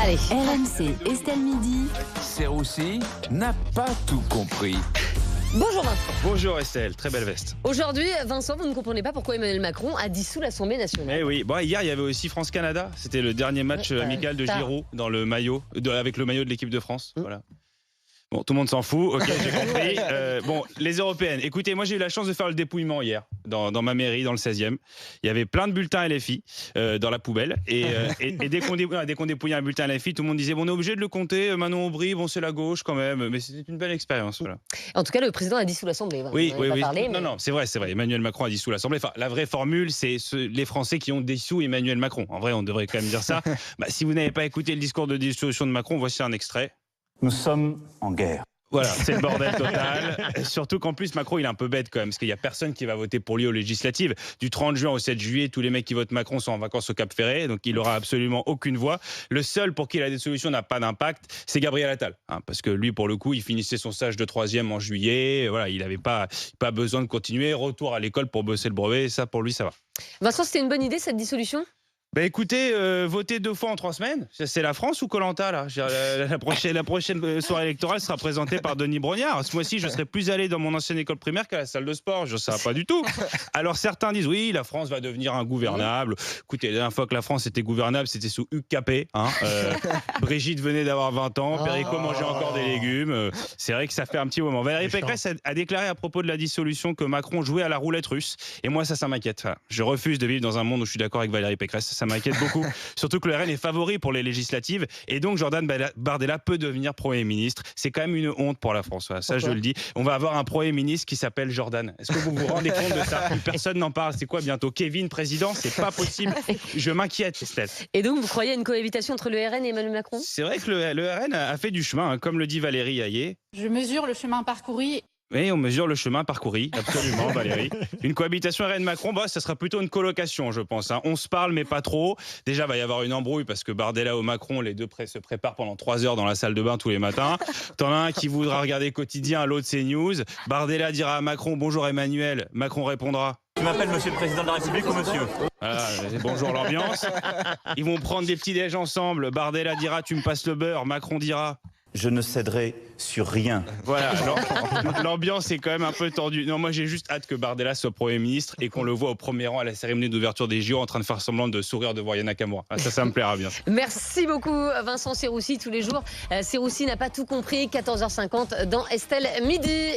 Allez. RMC, Estelle Midi. Serroussi n'a pas tout compris. Bonjour Vincent. Bonjour Estelle, très belle veste. Aujourd'hui, Vincent, vous ne comprenez pas pourquoi Emmanuel Macron a dissous l'Assemblée nationale. Eh oui, bon, hier il y avait aussi France-Canada. C'était le dernier match amical de Giroud dans le maillot, avec le maillot de l'équipe de France. Voilà. Bon, tout le monde s'en fout, ok, j'ai compris. Bon, les européennes, écoutez, moi j'ai eu la chance de faire le dépouillement hier, dans ma mairie, dans le 16e. Il y avait plein de bulletins LFI dans la poubelle. Et dès qu'on dépouillait un bulletin LFI, tout le monde disait, bon, on est obligé de le compter, Manon Aubry, bon, c'est la gauche quand même. Mais c'était une belle expérience. Voilà. En tout cas, le président a dissous l'Assemblée. Oui. Parlé, mais... Non, c'est vrai. Emmanuel Macron a dissous l'Assemblée. Enfin, la vraie formule, c'est les Français qui ont dissous Emmanuel Macron. En vrai, on devrait quand même dire ça. Si vous n'avez pas écouté le discours de dissolution de Macron, voici un extrait. Nous sommes en guerre. Voilà, c'est le bordel total. Surtout qu'en plus, Macron, il est un peu bête quand même, parce qu'il n'y a personne qui va voter pour lui aux législatives. Du 30 juin au 7 juillet, tous les mecs qui votent Macron sont en vacances au Cap Ferré, donc il n'aura absolument aucune voix. Le seul pour qui la dissolution n'a pas d'impact, c'est Gabriel Attal. Parce que lui, pour le coup, il finissait son stage de 3e en juillet. Voilà, il n'avait pas besoin de continuer. Retour à l'école pour bosser le brevet, et ça, pour lui, ça va. Vincent, c'était une bonne idée, cette dissolution ? Écoutez, voter 2 fois en 3 semaines, c'est la France ou Koh-Lanta là ? La prochaine soirée électorale sera présentée par Denis Brognard. Ce mois-ci, je serai plus allé dans mon ancienne école primaire qu'à la salle de sport. Je ne sais pas du tout. Alors certains disent oui, la France va devenir ingouvernable. Écoutez, la dernière fois que la France était gouvernable, c'était sous Hugues Capet. Brigitte venait d'avoir 20 ans. Perico mangeait encore des légumes. C'est vrai que ça fait un petit moment. Valérie Pécresse a déclaré à propos de la dissolution que Macron jouait à la roulette russe. Et moi, ça m'inquiète. Je refuse de vivre dans un monde où je suis d'accord avec Valérie Pécresse. Ça m'inquiète beaucoup, surtout que le RN est favori pour les législatives et donc Jordan Bardella peut devenir Premier ministre. C'est quand même une honte pour la France, ça. Pourquoi ? Je le dis. On va avoir un Premier ministre qui s'appelle Jordan. Est-ce que vous vous rendez compte de ça ? Personne n'en parle. C'est quoi bientôt ? Kevin, président ? C'est pas possible. Je m'inquiète, Estelle. Et donc vous croyez à une cohabitation entre le RN et Emmanuel Macron ? C'est vrai que le RN a fait du chemin, comme le dit Valérie Hayé. Je mesure le chemin parcouru. Oui, on mesure le chemin parcouru, absolument, Valérie. Une cohabitation RN-Macron, ça sera plutôt une colocation, je pense. On se parle, mais pas trop. Déjà, il va y avoir une embrouille parce que Bardella ou Macron, les deux se préparent pendant 3 heures dans la salle de bain tous les matins. T'en as un qui voudra regarder Quotidien, l'autre CNews. Bardella dira à Macron « Bonjour Emmanuel ». Macron répondra « Tu m'appelles monsieur le président de la République ou monsieur ?» Voilà, bonjour l'ambiance. Ils vont prendre des petits déj ensemble. Bardella dira « Tu me passes le beurre ». Macron dira je ne céderai sur rien. Voilà, l'ambiance est quand même un peu tendue. Non, moi j'ai juste hâte que Bardella soit Premier ministre et qu'on le voit au premier rang à la cérémonie d'ouverture des JO en train de faire semblant de sourire devant Yana Nakamura. Ça me plaira bien. Merci beaucoup Vincent Serroussi tous les jours. Serroussi n'a pas tout compris, 14h50 dans Estelle Midi.